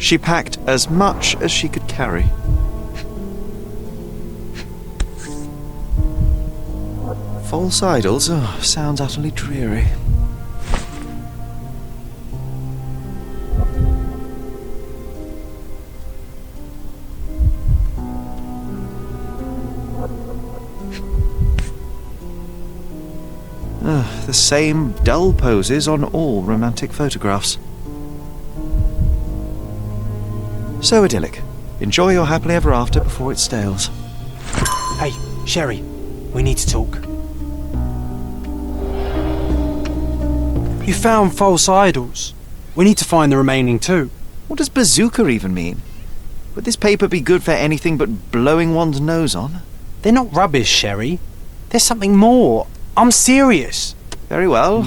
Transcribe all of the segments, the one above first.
She packed as much as she could carry. False idols? Oh, sounds utterly dreary. The same dull poses on all romantic photographs. So idyllic. Enjoy your happily ever after before it stales. Hey, Sherry, we need to talk. You found false idols. We need to find the remaining two. What does bazooka even mean? Would this paper be good for anything but blowing one's nose on? They're not rubbish, Sherry. There's something more. I'm serious. Very well.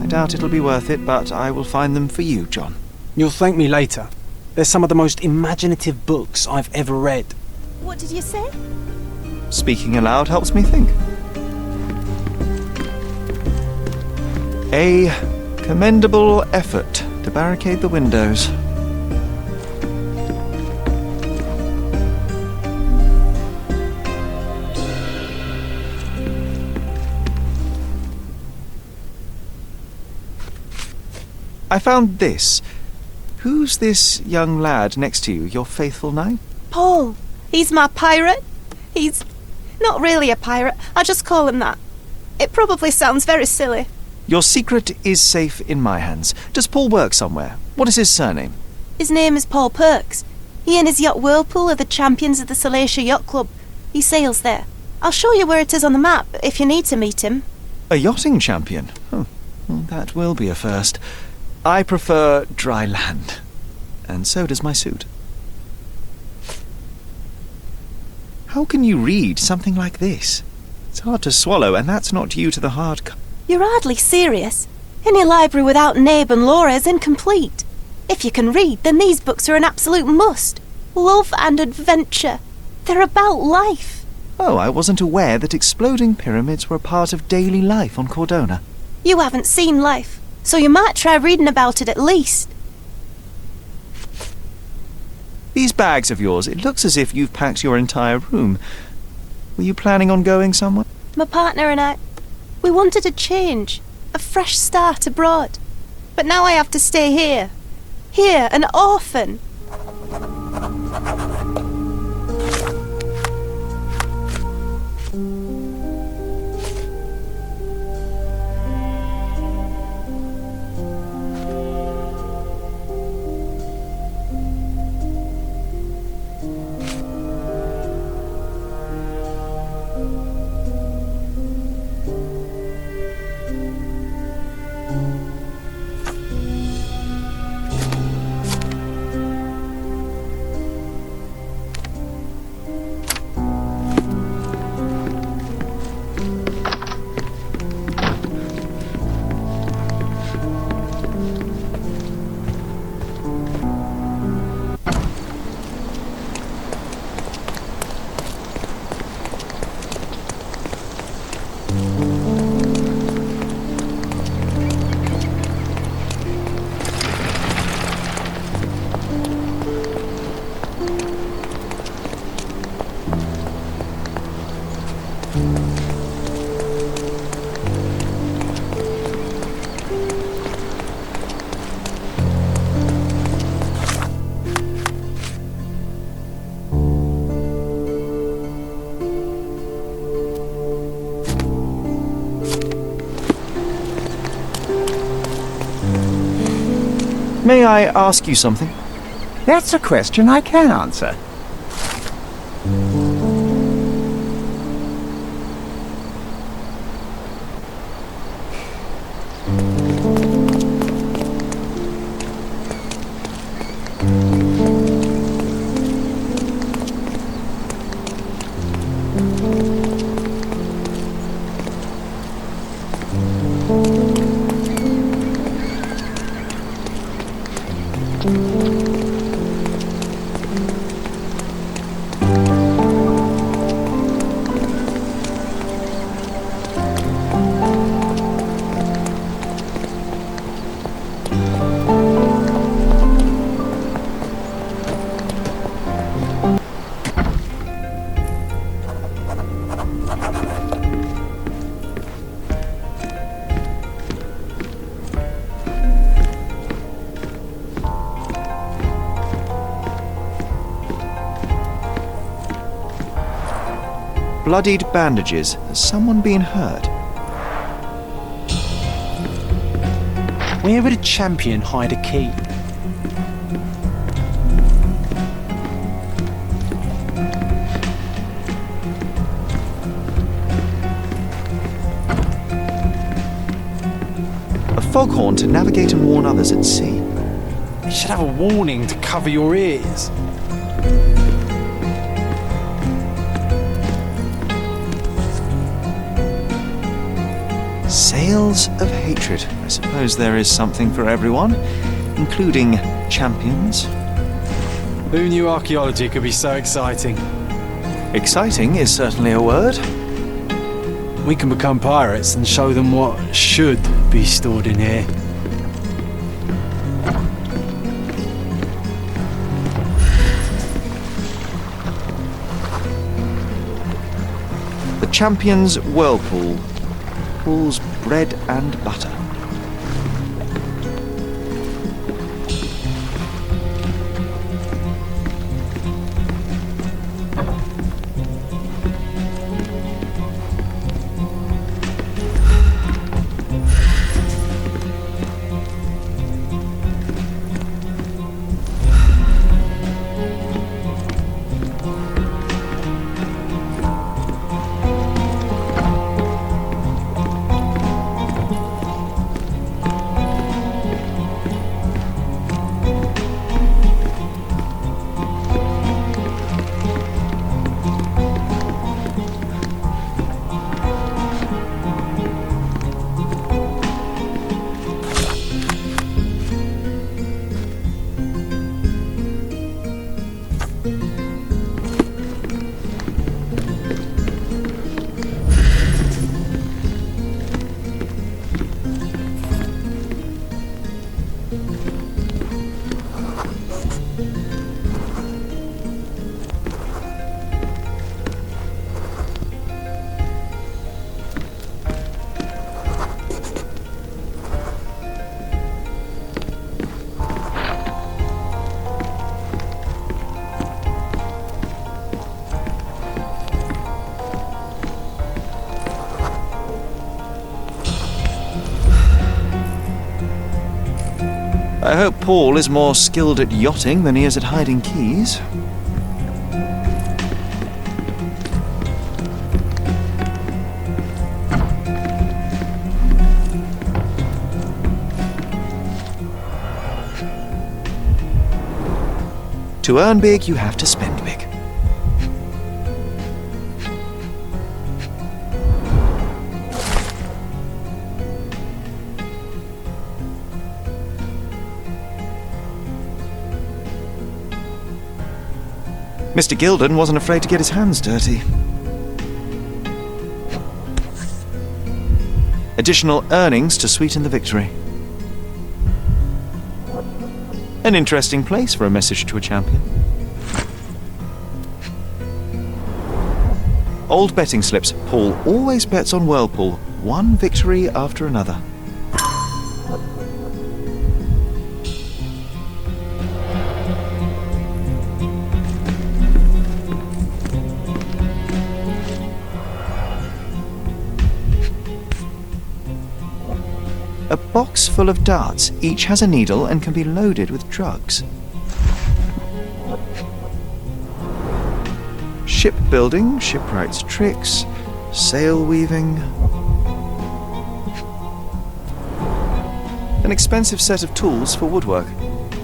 I doubt it'll be worth it, but I will find them for you, John. You'll thank me later. They're some of the most imaginative books I've ever read. What did you say? Speaking aloud helps me think. A commendable effort to barricade the windows. I found this. Who's this young lad next to you, your faithful knight? Paul. He's my pirate. He's not really a pirate. I just call him that. It probably sounds very silly. Your secret is safe in my hands. Does Paul work somewhere? What is his surname? His name is Paul Perks. He and his yacht Whirlpool are the champions of the Salacia Yacht Club. He sails there. I'll show you where it is on the map if you need to meet him. A yachting champion? Oh, well, that will be a first. I prefer dry land. And so does my suit. How can you read something like this? It's hard to swallow, and that's not due to the hard cover. You're hardly serious. Any library without Nabe and Laura is incomplete. If you can read, then these books are an absolute must. Love and adventure. They're about life. Oh, I wasn't aware that exploding pyramids were a part of daily life on Cordona. You haven't seen life, so you might try reading about it at least. These bags of yours, it looks as if you've packed your entire room. Were you planning on going somewhere? My partner and I, we wanted a change, a fresh start abroad. But now I have to stay here. Here, an orphan. May I ask you something? That's a question I can answer. Bloodied bandages. Has someone been hurt? Where would a champion hide a key? A foghorn to navigate and warn others at sea. You should have a warning to cover your ears. Sails of hatred. I suppose there is something for everyone, including champions. Who knew archaeology could be so exciting? Exciting is certainly a word. We can become pirates and show them what should be stored in here. The champion's whirlpool. Pool's bread and butter. I hope Paul is more skilled at yachting than he is at hiding keys. To earn big, you have to spend big. Mr. Gilden wasn't afraid to get his hands dirty. Additional earnings to sweeten the victory. An interesting place for a message to a champion. Old betting slips. Paul always bets on Whirlpool. One victory after another. A box full of darts. Each has a needle and can be loaded with drugs. Shipbuilding, shipwright's tricks, sail weaving. An expensive set of tools for woodwork.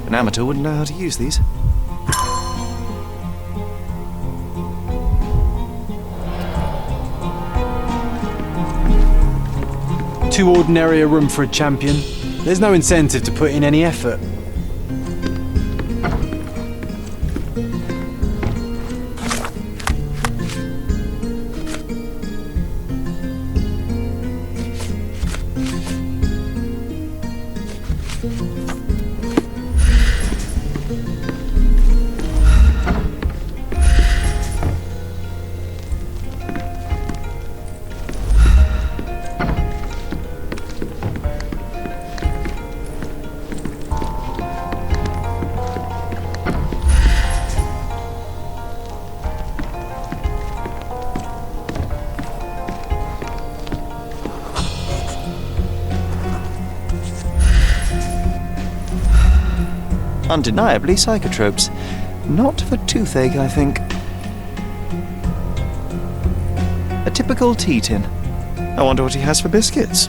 An amateur wouldn't know how to use these. Too ordinary a room for a champion. There's no incentive to put in any effort. Undeniably psychotropes. Not for toothache, I think. A typical tea tin. I wonder what he has for biscuits.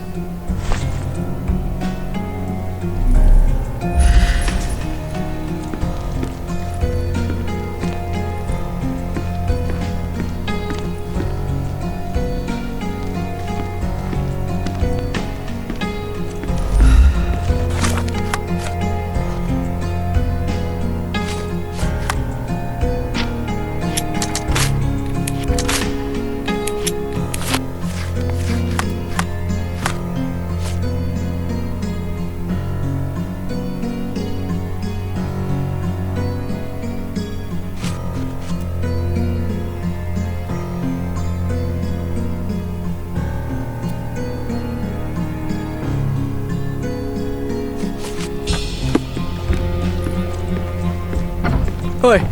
Oi!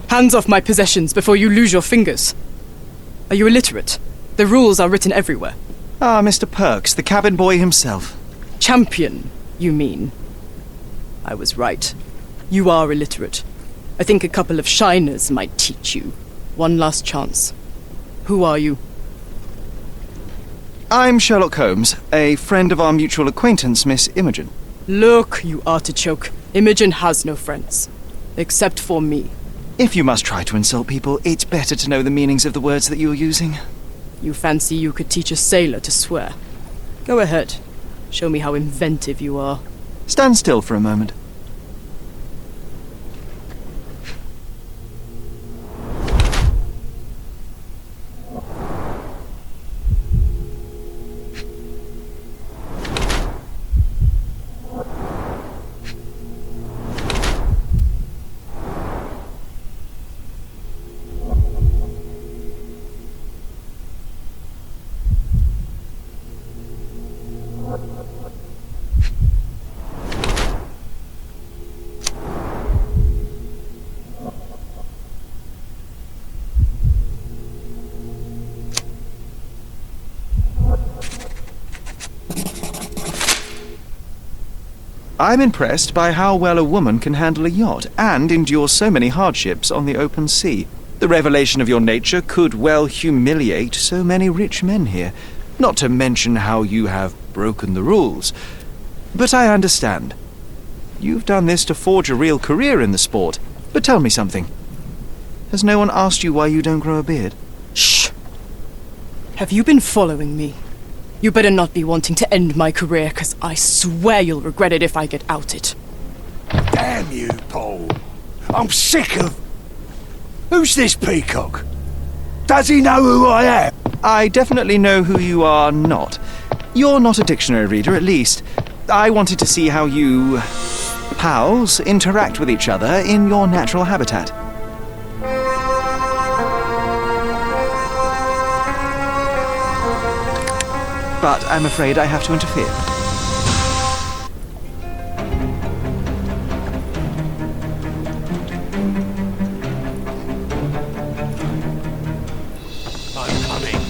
Hands off my possessions before you lose your fingers. Are you illiterate? The rules are written everywhere. Ah, Mr. Perks, the cabin boy himself. Champion, you mean? I was right. You are illiterate. I think a couple of shiners might teach you. One last chance. Who are you? I'm Sherlock Holmes, a friend of our mutual acquaintance, Miss Imogen. Look, you artichoke. Imogen has no friends. Except for me. If you must try to insult people, it's better to know the meanings of the words that you're using. You fancy you could teach a sailor to swear? Go ahead. Show me how inventive you are. Stand still for a moment. I'm impressed by how well a woman can handle a yacht and endure so many hardships on the open sea. The revelation of your nature could well humiliate so many rich men here, not to mention how you have broken the rules. But I understand. You've done this to forge a real career in the sport. But tell me something. Has no one asked you why you don't grow a beard? Shh! Have you been following me? You better not be wanting to end my career, 'cause I swear you'll regret it if I get outed. Damn you, Paul. I'm sick of... Who's this peacock? Does he know who I am? I definitely know who you are not. You're not a dictionary reader, at least. I wanted to see how you... pals interact with each other in your natural habitat. But I'm afraid I have to interfere. I'm coming.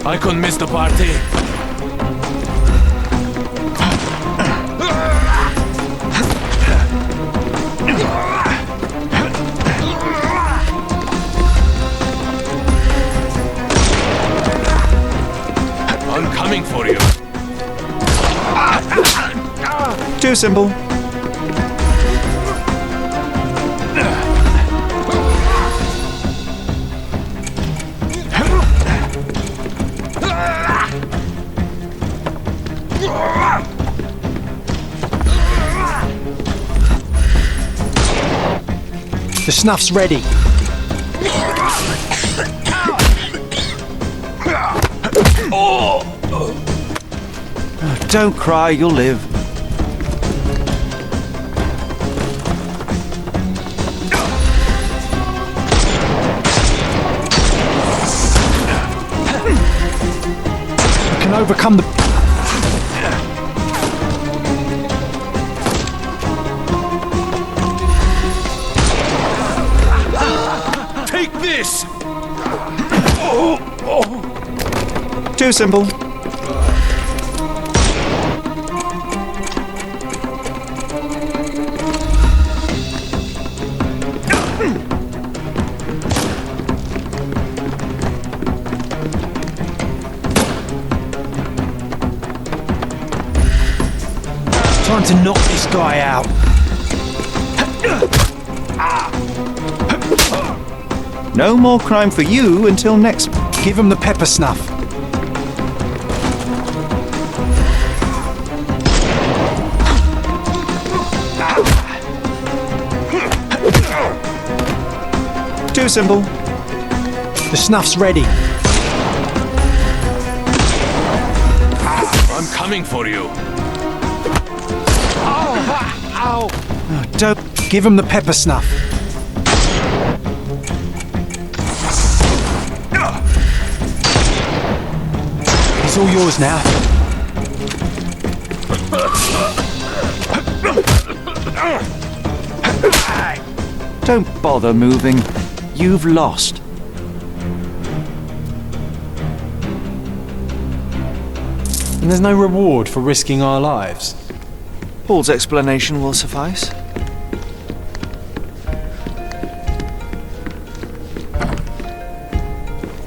I couldn't miss the party. I'm coming for you. Too simple. The snuff's ready. Don't cry, you'll live. We can overcome the... this! Too simple. Time to knock this guy out. No more crime for you until next. Give him the pepper snuff. Too simple. The snuff's ready. I'm coming for you. Don't give him the pepper snuff. He's all yours now. Don't bother moving. You've lost. And there's no reward for risking our lives. Paul's explanation will suffice.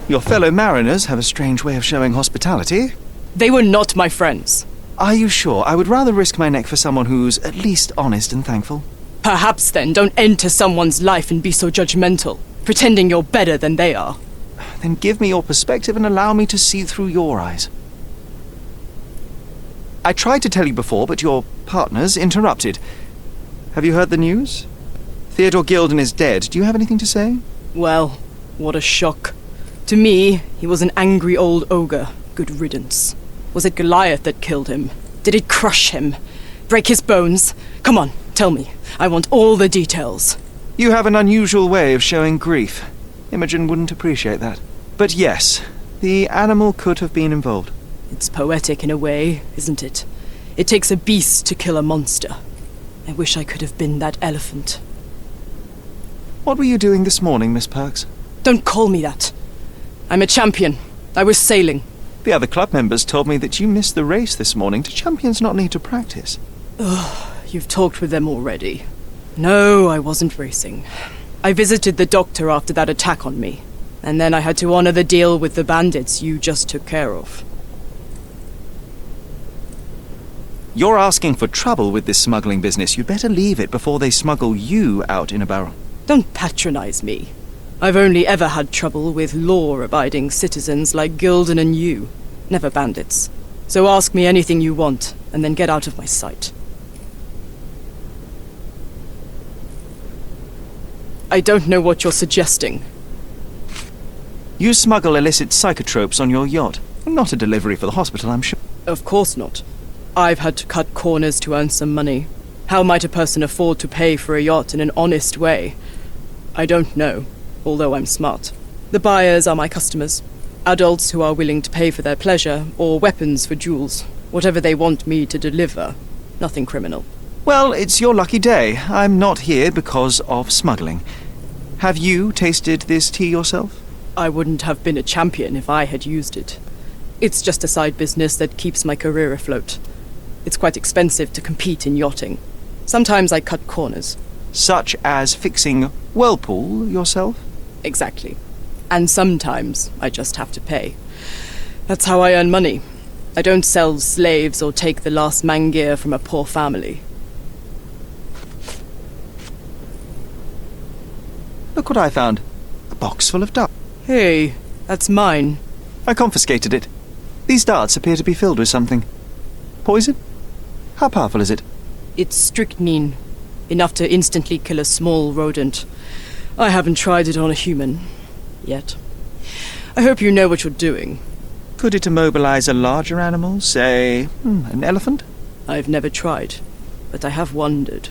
Your fellow mariners have a strange way of showing hospitality. They were not my friends. Are you sure? I would rather risk my neck for someone who's at least honest and thankful. Perhaps then don't enter someone's life and be so judgmental, pretending you're better than they are. Then give me your perspective and allow me to see through your eyes. I tried to tell you before, but your partners interrupted. Have you heard the news? Theodore Gilden is dead. Do you have anything to say? Well, what a shock. To me, he was an angry old ogre. Good riddance. Was it Goliath that killed him? Did it crush him? Break his bones? Come on, tell me. I want all the details. You have an unusual way of showing grief. Imogen wouldn't appreciate that. But yes, the animal could have been involved. It's poetic in a way, isn't it? It takes a beast to kill a monster. I wish I could have been that elephant. What were you doing this morning, Miss Perks? Don't call me that. I'm a champion. I was sailing. The other club members told me that you missed the race this morning. Do champions not need to practice? You've talked with them already. No, I wasn't racing. I visited the doctor after that attack on me. And then I had to honor the deal with the bandits you just took care of. You're asking for trouble with this smuggling business. You'd better leave it before they smuggle you out in a barrel. Don't patronize me. I've only ever had trouble with law-abiding citizens like Gilden and you, never bandits. So ask me anything you want, and then get out of my sight. I don't know what you're suggesting. You smuggle illicit psychotropes on your yacht. Not a delivery for the hospital, I'm sure. Of course not. I've had to cut corners to earn some money. How might a person afford to pay for a yacht in an honest way? I don't know, although I'm smart. The buyers are my customers. Adults who are willing to pay for their pleasure, or weapons for jewels. Whatever they want me to deliver. Nothing criminal. Well, it's your lucky day. I'm not here because of smuggling. Have you tasted this tea yourself? I wouldn't have been a champion if I had used it. It's just a side business that keeps my career afloat. It's quite expensive to compete in yachting. Sometimes I cut corners. Such as fixing Whirlpool yourself? Exactly. And sometimes I just have to pay. That's how I earn money. I don't sell slaves or take the last mangear from a poor family. Look what I found. A box full of darts. Hey, that's mine. I confiscated it. These darts appear to be filled with something. Poison? How powerful is it? It's strychnine. Enough to instantly kill a small rodent. I haven't tried it on a human. Yet. I hope you know what you're doing. Could it immobilize a larger animal? Say, an elephant? I've never tried, but I have wondered.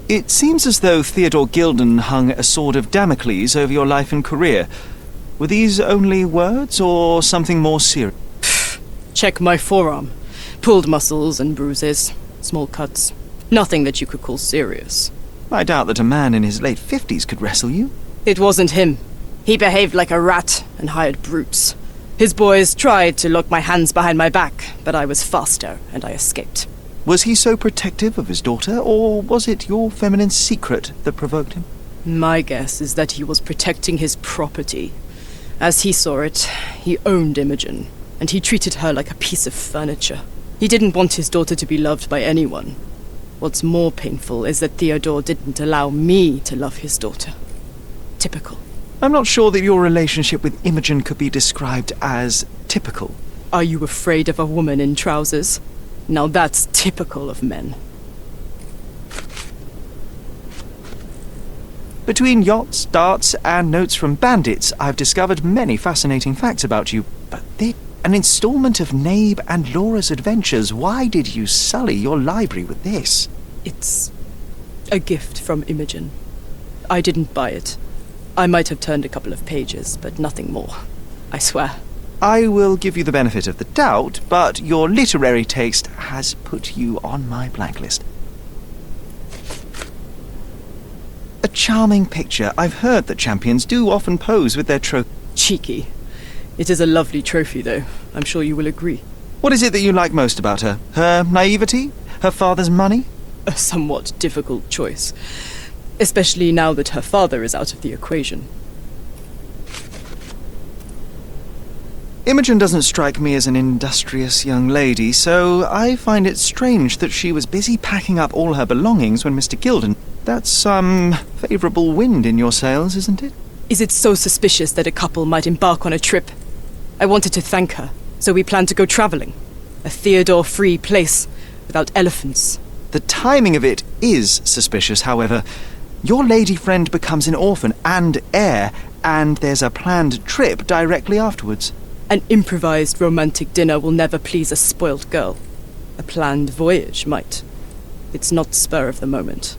It seems as though Theodore Gilden hung a sword of Damocles over your life and career. Were these only words, or something more serious? Check my forearm. Pulled muscles and bruises. Small cuts. Nothing that you could call serious. I doubt that a man in his late 50s could wrestle you. It wasn't him. He behaved like a rat and hired brutes. His boys tried to lock my hands behind my back, but I was faster and I escaped. Was he so protective of his daughter, or was it your feminine secret that provoked him? My guess is that he was protecting his property. As he saw it, he owned Imogen, and he treated her like a piece of furniture. He didn't want his daughter to be loved by anyone. What's more painful is that Theodore didn't allow me to love his daughter. Typical. I'm not sure that your relationship with Imogen could be described as typical. Are you afraid of a woman in trousers? Now that's typical of men. Between yachts, darts, and notes from bandits, I've discovered many fascinating facts about you. But this, an installment of Nabe and Laura's adventures. Why did you sully your library with this? It's a gift from Imogen. I didn't buy it. I might have turned a couple of pages, but nothing more. I swear. I will give you the benefit of the doubt, but your literary taste has put you on my blacklist. A charming picture. I've heard that champions do often pose with their trophy. Cheeky. It is a lovely trophy, though. I'm sure you will agree. What is it that you like most about her? Her naivety? Her father's money? A somewhat difficult choice. Especially now that her father is out of the equation. Imogen doesn't strike me as an industrious young lady, so I find it strange that she was busy packing up all her belongings when Mr. Gilden... That's some favourable wind in your sails, isn't it? Is it so suspicious that a couple might embark on a trip? I wanted to thank her, so we planned to go travelling. A Theodore-free place, without elephants. The timing of it is suspicious, however. Your lady friend becomes an orphan and heir, and there's a planned trip directly afterwards. An improvised romantic dinner will never please a spoilt girl. A planned voyage might. It's not spur of the moment.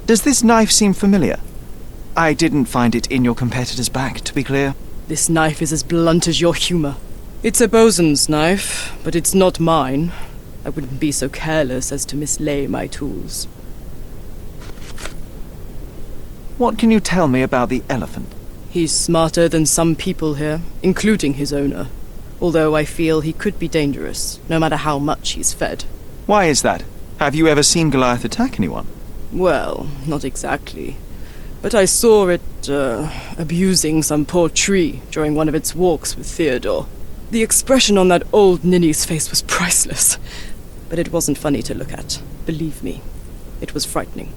Does this knife seem familiar? I didn't find it in your competitor's back, to be clear. This knife is as blunt as your humour. It's a bosun's knife, but it's not mine. I wouldn't be so careless as to mislay my tools. What can you tell me about the elephant? He's smarter than some people here, including his owner. Although I feel he could be dangerous, no matter how much he's fed. Why is that? Have you ever seen Goliath attack anyone? Well, not exactly. But I saw it, abusing some poor tree during one of its walks with Theodore. The expression on that old ninny's face was priceless. But it wasn't funny to look at. Believe me, it was frightening.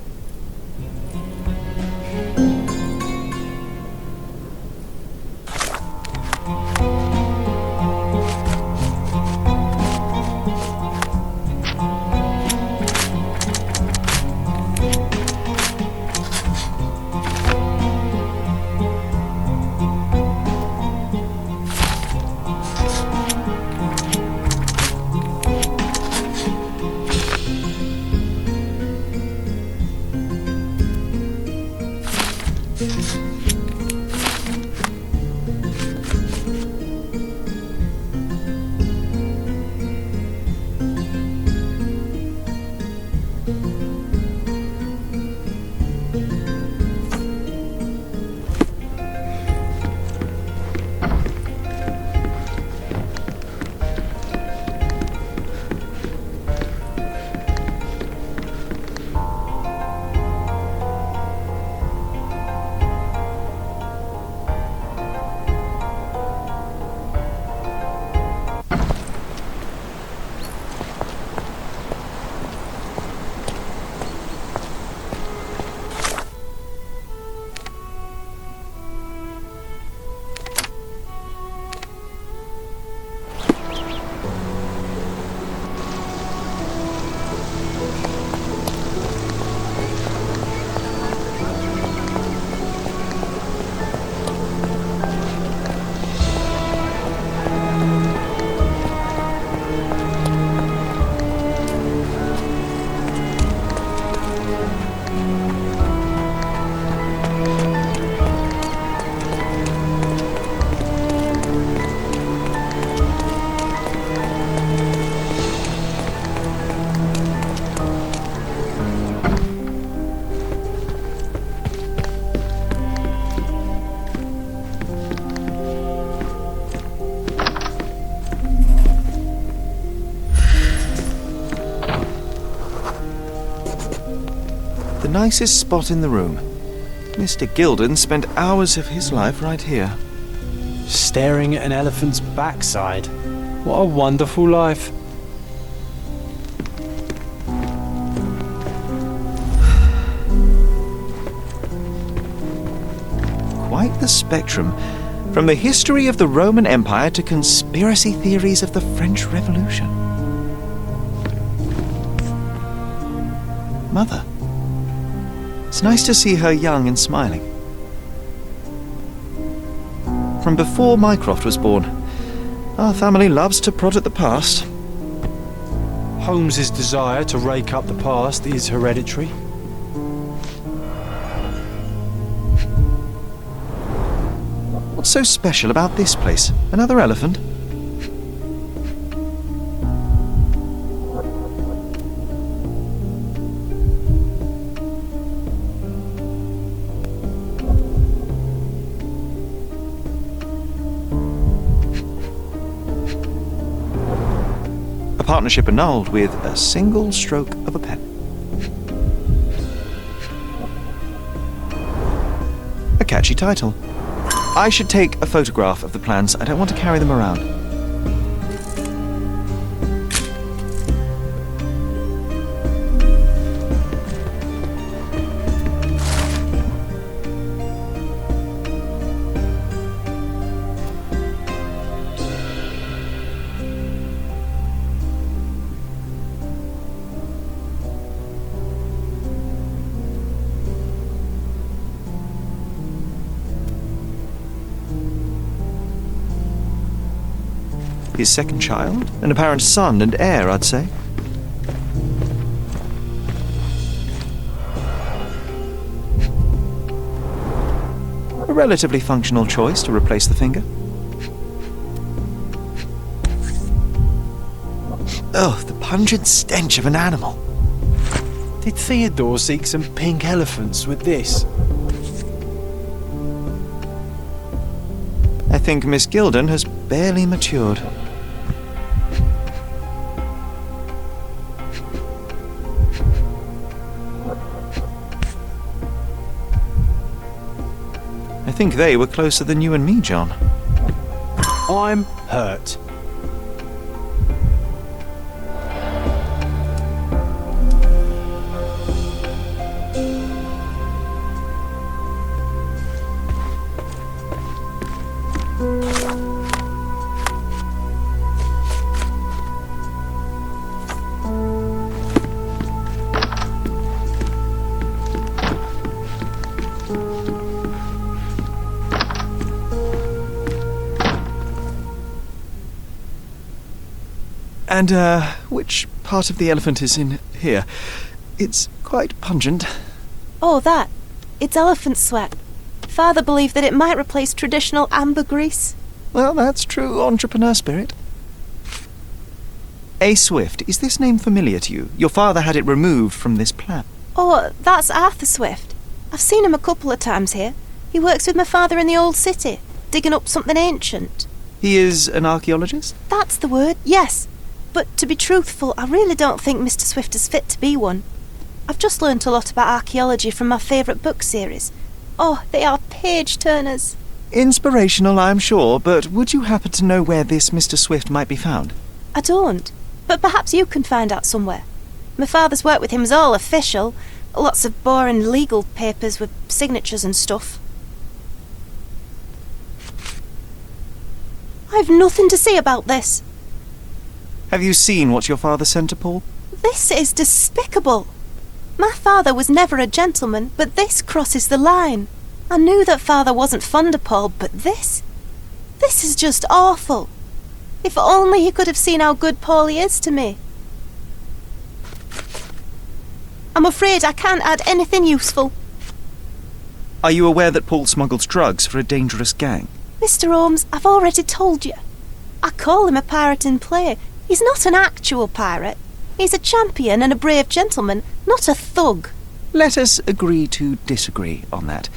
The nicest spot in the room. Mr. Gilden spent hours of his life right here. Staring at an elephant's backside. What a wonderful life. Quite the spectrum. From the history of the Roman Empire to conspiracy theories of the French Revolution. Mother. It's nice to see her young and smiling. From before Mycroft was born, our family loves to prod at the past. Holmes's desire to rake up the past is hereditary. What's so special about this place? Another elephant? A partnership annulled with a single stroke of a pen. A catchy title. I should take a photograph of the plans. I don't want to carry them around. His second child, an apparent son and heir, I'd say. A relatively functional choice to replace the finger. Oh, the pungent stench of an animal. Did Theodore seek some pink elephants with this? I think Miss Gilden has barely matured. I think they were closer than you and me, John. I'm hurt. And, which part of the elephant is in here? It's quite pungent. Oh, that. It's elephant sweat. Father believed that it might replace traditional ambergris. Well, that's true entrepreneur spirit. A. Swift, is this name familiar to you? Your father had it removed from this plan. Oh, that's Arthur Swift. I've seen him a couple of times here. He works with my father in the old city, digging up something ancient. He is an archaeologist? That's the word, yes. But to be truthful, I really don't think Mr. Swift is fit to be one. I've just learnt a lot about archaeology from my favourite book series. Oh, they are page-turners. Inspirational, I'm sure, but would you happen to know where this Mr. Swift might be found? I don't, but perhaps you can find out somewhere. My father's work with him is all official. Lots of boring legal papers with signatures and stuff. I've nothing to say about this. Have you seen what your father sent to Paul? This is despicable. My father was never a gentleman, but this crosses the line. I knew that father wasn't fond of Paul, but this is just awful. If only he could have seen how good Paulie is to me. I'm afraid I can't add anything useful. Are you aware that Paul smuggles drugs for a dangerous gang? Mr. Holmes, I've already told you. I call him a pirate in play. He's not an actual pirate. He's a champion and a brave gentleman, not a thug. Let us agree to disagree on that.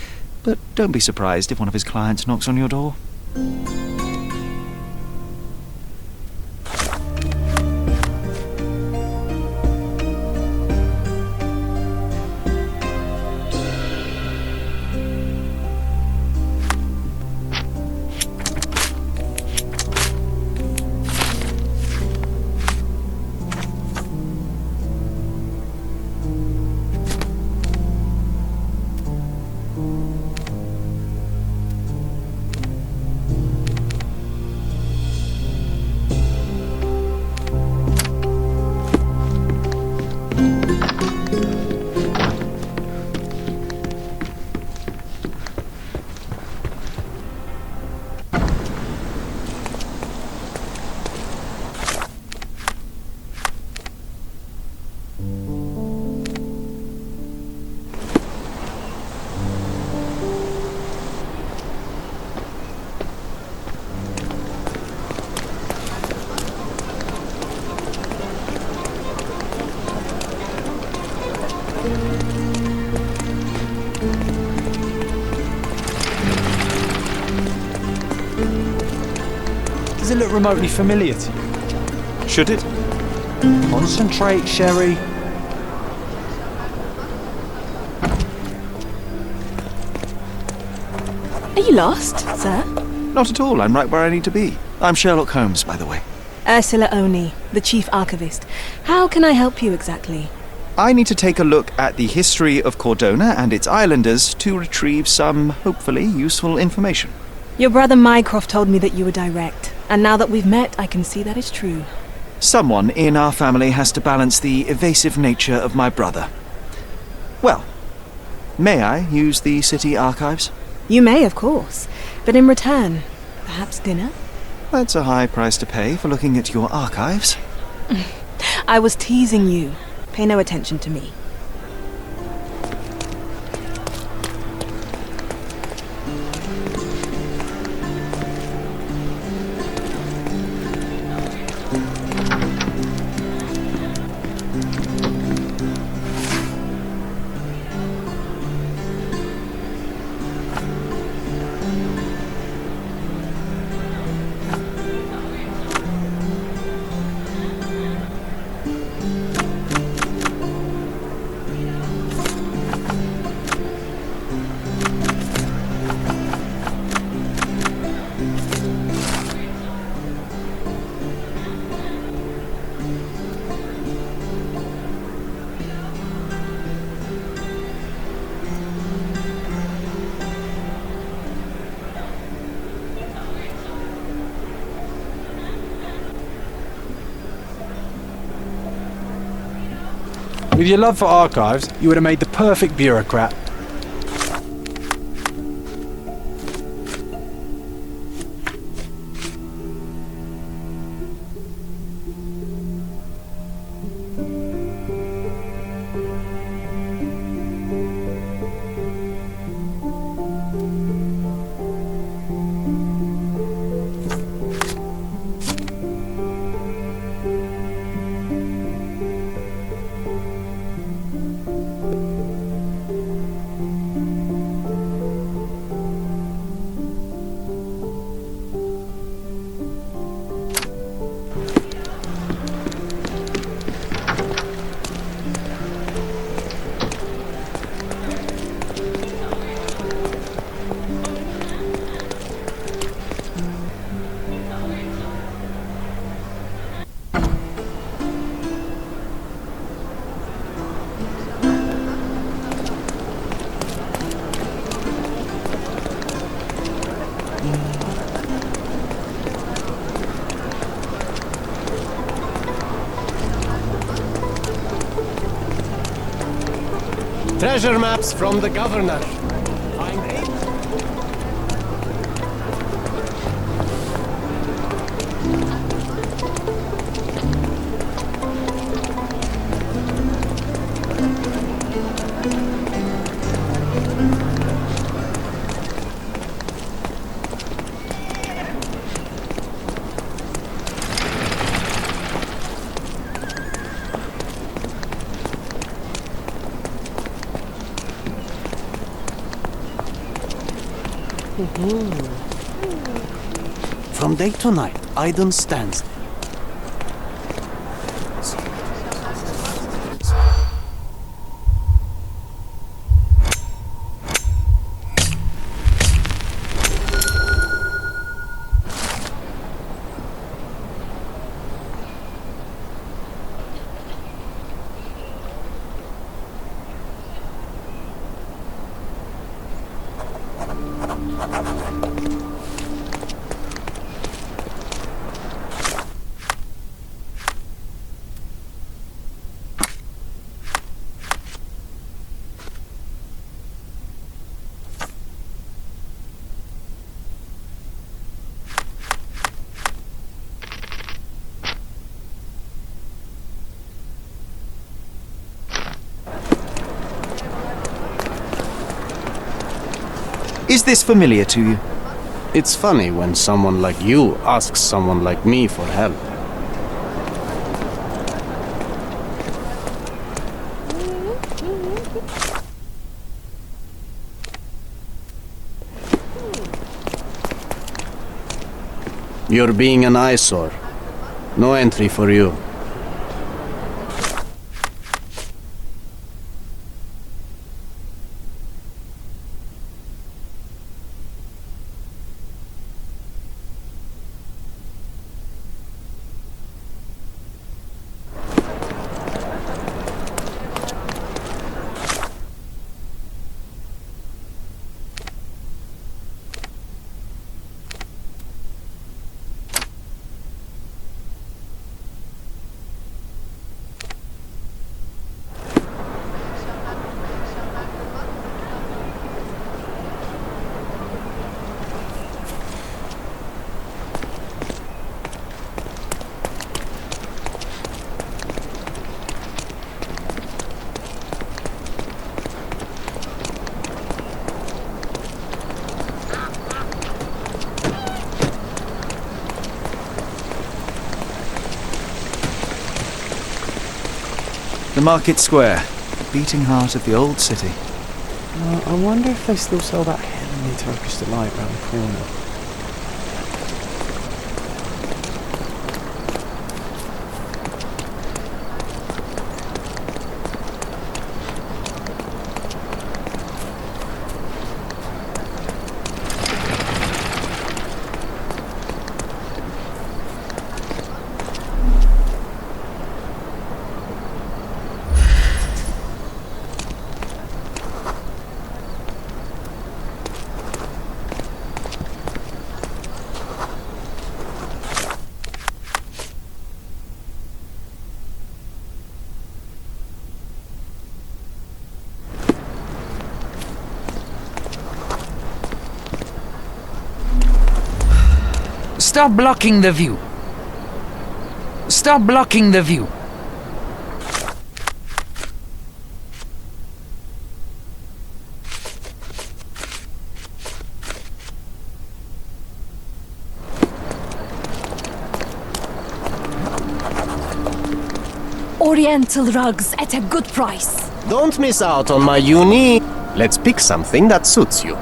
But don't be surprised if one of his clients knocks on your door. Does it look remotely familiar to you? Should it? Concentrate, Sherry. Are you lost, sir? Not at all. I'm right where I need to be. I'm Sherlock Holmes, by the way. Ursula Oni, the chief archivist. How can I help you exactly? I need to take a look at the history of Cordona and its islanders to retrieve some, hopefully, useful information. Your brother Mycroft told me that you were direct, and now that we've met, I can see that is true. Someone in our family has to balance the evasive nature of my brother. Well, may I use the city archives? You may, of course, but in return, perhaps dinner? That's a high price to pay for looking at your archives. I was teasing you. Pay no attention to me. With your love for archives, you would have made the perfect bureaucrat. Treasure maps from the governor. Find eight. From day to night, Aiden stands there. Is this familiar to you? It's funny when someone like you asks someone like me for help. You're being an eyesore. No entry for you. The market square, the beating heart of the old city. I wonder if they still sell that heavenly Turkish delight round the corner. Stop blocking the view. Stop blocking the view. Oriental rugs at a good price. Don't miss out on my unique. Let's pick something that suits you.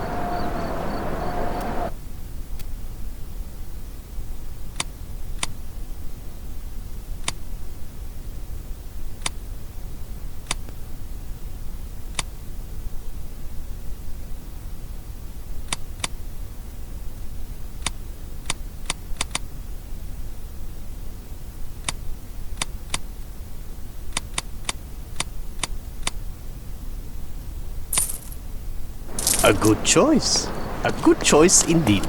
A good choice. A good choice indeed.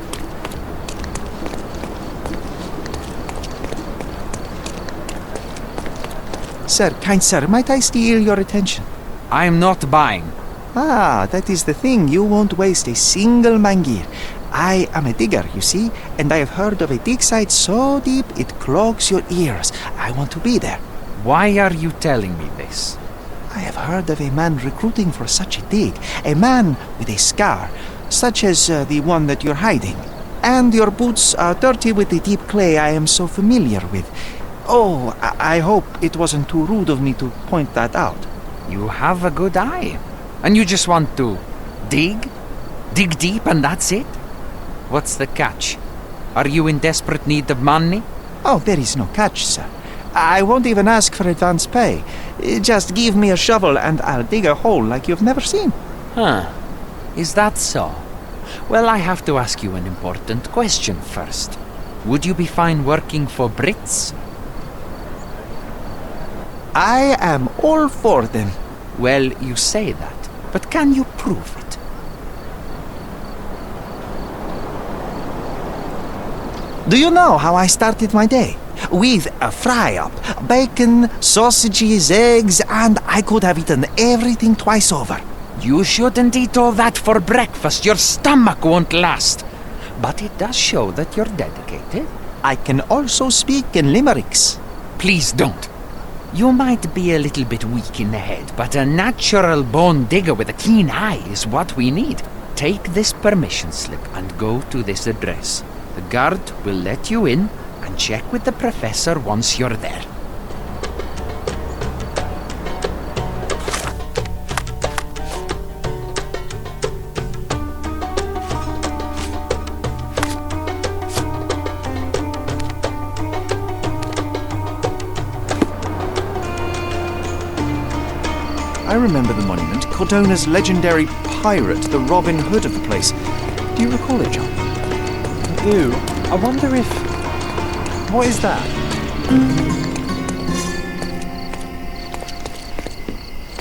Sir, kind sir, might I steal your attention? I am not buying. Ah, that is the thing. You won't waste a single mangir. I am a digger, you see, and I have heard of a dig site so deep it clogs your ears. I want to be there. Why are you telling me this? I have heard of a man recruiting for such a dig. A man with a scar, such as the one that you're hiding. And your boots are dirty with the deep clay I am so familiar with. Oh, I hope it wasn't too rude of me to point that out. You have a good eye. And you just want to dig? Dig deep and that's it? What's the catch? Are you in desperate need of money? Oh, there is no catch, sir. I won't even ask for advance pay. Just give me a shovel and I'll dig a hole like you've never seen. Huh. Is that so? Well, I have to ask you an important question first. Would you be fine working for Brits? I am all for them. Well, you say that, but can you prove it? Do you know how I started my day? With a fry-up. Bacon, sausages, eggs, and I could have eaten everything twice over. You shouldn't eat all that for breakfast. Your stomach won't last. But it does show that you're dedicated. I can also speak in limericks. Please don't. You might be a little bit weak in the head, but a natural bone digger with a keen eye is what we need. Take this permission slip and go to this address. The guard will let you in and check with the professor once you're there. remember the monument. Cordona's legendary pirate, the Robin Hood of the place. Do you recall it, John? I do. I wonder if... What is that?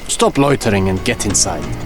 Stop loitering and get inside.